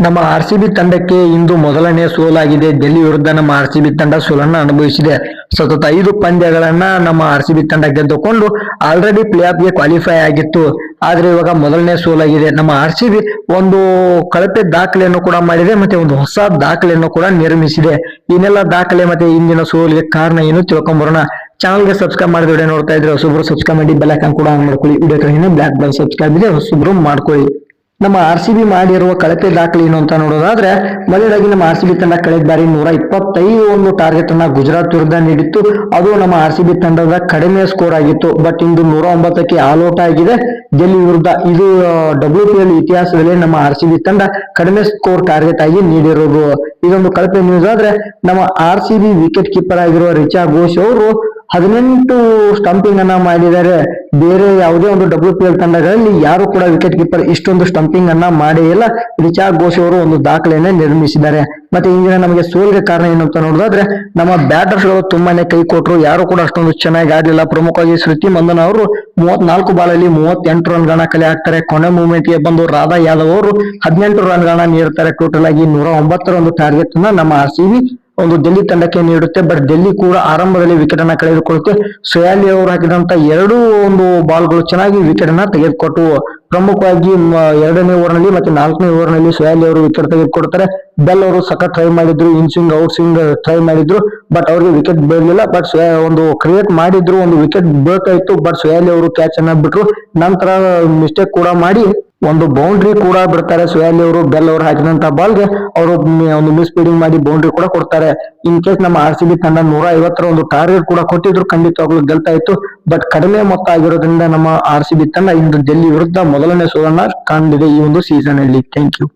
ನಮ್ಮ ಆರ್ಸಿಬಿ ತಂಡಕ್ಕೆ ಇಂದು ಮೊದಲನೇ ಸೋಲಾಗಿದೆ. ಡೆಲ್ಲಿ ವಿರುದ್ಧ ನಮ್ಮ ಆರ್ಸಿಬಿ ತಂಡ ಸೋಲನ್ನು ಅನುಭವಿಸಿದೆ. ಸತತ 5 ಪಂದ್ಯಗಳನ್ನ ನಮ್ಮ ಆರ್ಸಿಬಿ ತಂಡ ಗೆದ್ದುಕೊಂಡು ಆಲ್ರೆಡಿ ಪ್ಲೇ ಆಫ್ಗೆ ಕ್ವಾಲಿಫೈ ಆಗಿತ್ತು. ಆದ್ರೆ ಇವಾಗ ಮೊದಲನೇ ಸೋಲಾಗಿದೆ. ನಮ್ಮ ಆರ್ಸಿಬಿ ಒಂದು ಕಳಪೆ ದಾಖಲೆಯನ್ನು ಕೂಡ ಮಾಡಿದೆ, ಮತ್ತೆ ಒಂದು ಹೊಸ ದಾಖಲೆಯನ್ನು ಕೂಡ ನಿರ್ಮಿಸಿದೆ. ಇನ್ನೆಲ್ಲ ದಾಖಲೆ ಮತ್ತೆ ಇಂದಿನ ಸೋಲಿಗೆ ಕಾರಣ ಏನು ತಿಳ್ಕೊಂಬರೋಣ. ಚಾನಲ್ಗೆ ಸಬ್ಸ್ಕ್ರೈಬ್ ಮಾಡಿದ ವಿಡಿಯೋ ನೋಡ್ತಾ ಇದ್ರೆ ಹೊಸಬ್ರು ಸಬ್ಸ್ಕ್ರೈಬ್ ಮಾಡಿ ಬೆಲ್ ಐಕಾನ್ ಕೂಡ ಆನ್ ಮಾಡ್ಕೊಳ್ಳಿ. ವಿಡಿಯೋ ಕೆಳಗೆ ಬ್ಲಾಕ್ ಬೆಲ್ ಸಬ್ಸ್ಕ್ರೈಬ್ ಇದೆ, ಹೊಸಬ್ರು ಮಾಡ್ಕೊಳ್ಳಿ. ನಮ್ಮ ಆರ್ಸಿಬಿ ಮಾಡಿರುವ ಕಳಪೆ ದಾಖಲೆ ಏನು ಅಂತ ನೋಡೋದಾದ್ರೆ, ಮೊದಲಾಗಿ ನಮ್ಮ ಆರ್ಸಿಬಿ ತಂಡ ಕಳೆದ ಬಾರಿ 125 ಒಂದು ಟಾರ್ಗೆಟ್ ಅನ್ನ ಗುಜರಾತ್ ವಿರುದ್ಧ ನೀಡಿತ್ತು. ಅದು ನಮ್ಮ ಆರ್ಸಿಬಿ ತಂಡದ ಕಡಿಮೆ ಸ್ಕೋರ್ ಆಗಿತ್ತು. ಬಟ್ ಇಂದು 109ಕ್ಕೆ ಆಲ್ ಔಟ್ ಆಗಿದೆ ಡೆಲ್ಲಿ ವಿರುದ್ಧ. ಇದು WPL ಇತಿಹಾಸದಲ್ಲಿ ನಮ್ಮ ಆರ್ಸಿಬಿ ತಂಡ ಕಡಿಮೆ ಸ್ಕೋರ್ ಟಾರ್ಗೆಟ್ ಆಗಿ ನೀಡಿರೋದು. ಇದೊಂದು ಕಳಪೆ ನ್ಯೂಸ್. ಆದ್ರೆ ನಮ್ಮ ಆರ್ಸಿಬಿ ವಿಕೆಟ್ ಕೀಪರ್ ಆಗಿರುವ ರಿಚಾ ಘೋಷ್ ಅವರು 18 ಸ್ಟಂಪಿಂಗ್ ಅನ್ನ ಮಾಡಿದ್ದಾರೆ. ಬೇರೆ ಯಾವುದೇ ಒಂದು WPL ತಂಡಗಳಲ್ಲಿ ಯಾರು ಕೂಡ ವಿಕೆಟ್ ಕೀಪರ್ ಇಷ್ಟೊಂದು ಸ್ಟಂಪಿಂಗ್ ಅನ್ನ ಮಾಡೇ ಇಲ್ಲ. ರಿಚಾ ಘೋಷ್ ಅವರು ಒಂದು ದಾಖಲೆಯನ್ನ ನಿರ್ಮಿಸಿದ್ದಾರೆ. ಮತ್ತೆ ಇಂದಿನ ನಮಗೆ ಸೋಲಿಗೆ ಕಾರಣ ಏನು ಅಂತ ನೋಡೋದಾದ್ರೆ, ನಮ್ಮ ಬ್ಯಾಟರ್ಸ್ ಗಳು ತುಂಬಾನೇ ಕೈ ಕೊಟ್ಟರು. ಯಾರು ಕೂಡ ಅಷ್ಟೊಂದು ಚೆನ್ನಾಗಿ ಆಡಲಿಲ್ಲ. ಪ್ರಮುಖವಾಗಿ ಸ್ಮೃತಿ ಮಂದನ್ ಅವರು 34 ಬಾಲಲ್ಲಿ 38 ರನ್ ಗಳನ್ನ ಕಲೆ ಹಾಕ್ತಾರೆ. ಕೊನೆ ಮೂಮೆಂಟ್ ಗೆ ಬಂದು ರಾಧಾ ಯಾದವ್ ಅವರು 18 ರನ್ ಗಳನ್ನ ನೀಡುತ್ತಾರೆ. ಟೋಟಲ್ ಆಗಿ 109 ಒಂದು ಟಾರ್ಗೆಟ್ ಅನ್ನ ನಮ್ಮ ಆರ್ಸಿಬಿ ಒಂದು ಡೆಲ್ಲಿ ತಂಡಕ್ಕೆ ನೀಡುತ್ತೆ. ಬಟ್ ಡೆಲ್ಲಿ ಕೂಡ ಆರಂಭದಲ್ಲಿ ವಿಕೆಟ್ ಅನ್ನ ಕಳೆದುಕೊಳ್ಳುತ್ತೆ. ಸೊಯಾಲಿ ಅವರು ಹಾಕಿದಂತ 2 ಒಂದು ಬಾಲ್ಗಳು ಚೆನ್ನಾಗಿ ವಿಕೆಟ್ ಅನ್ನ ತೆಗೆದುಕೊಟ್ಟು. ಪ್ರಮುಖವಾಗಿ 2ನೇ ಓವರ್ನಲ್ಲಿ ಮತ್ತೆ 4ನೇ ಓವರ್ನಲ್ಲಿ ಸೊಯಾಲಿ ಅವರು ವಿಕೆಟ್ ತೆಗೆದುಕೊಡ್ತಾರೆ. ಬೆಲ್ ಅವರು ಸಖತ್ ಟ್ರೈ ಮಾಡಿದ್ರು, ಇನ್ ಸ್ವಿಂಗ್ ಔಟ್ ಸ್ವಿಂಗ್ ಟ್ರೈ ಮಾಡಿದ್ರು, ಬಟ್ ಅವ್ರಿಗೆ ವಿಕೆಟ್ ಬೀಳಲಿಲ್ಲ. ಬಟ್ ಒಂದು ಕ್ರಿಯೇಟ್ ಮಾಡಿದ್ರು, ಒಂದು ವಿಕೆಟ್ ಬೇಕಾಯಿತು. ಬಟ್ ಸೊಯಾಲಿ ಅವರು ಕ್ಯಾಚ್ ಅನ್ನ ಬಿಟ್ರು. ನಂತರ ಮಿಸ್ಟೇಕ್ ಕೂಡ ಮಾಡಿ ಒಂದು ಬೌಂಡ್ರಿ ಕೂಡ ಬಿಡ್ತಾರೆ. ಸೊಯಾಲಿ ಅವರು ಬೆಲ್ ಅವರು ಹಾಕಿದಂತ ಬಾಲ್ಗೆ ಅವರು ಒಂದು ಮಿಸ್ ಫೀಲ್ಡಿಂಗ್ ಮಾಡಿ ಬೌಂಡ್ರಿ ಕೂಡ ಕೊಡ್ತಾರೆ. ಇನ್ ಕೇಸ್ ನಮ್ಮ ಆರ್ಸಿಬಿ ತಂಡ 150 ಒಂದು ಟಾರ್ಗೆಟ್ ಕೂಡ ಕೊಟ್ಟಿದ್ರು, ಖಂಡಿತವಾಗ್ಲೂ ಗೆಲ್ತಾ ಇತ್ತು. ಬಟ್ ಕಡಿಮೆ ಮೊತ್ತ ಆಗಿರೋದ್ರಿಂದ ನಮ್ಮ ಆರ್ಸಿಬಿ ತಂಡ ಇಂದು ಡೆಲ್ಲಿ ವಿರುದ್ಧ ಮೊದಲನೇ ಸೋಲನ್ನ ಕಂಡಿದೆ ಈ ಒಂದು ಸೀಸನ್ ಅಲ್ಲಿ. Thank you.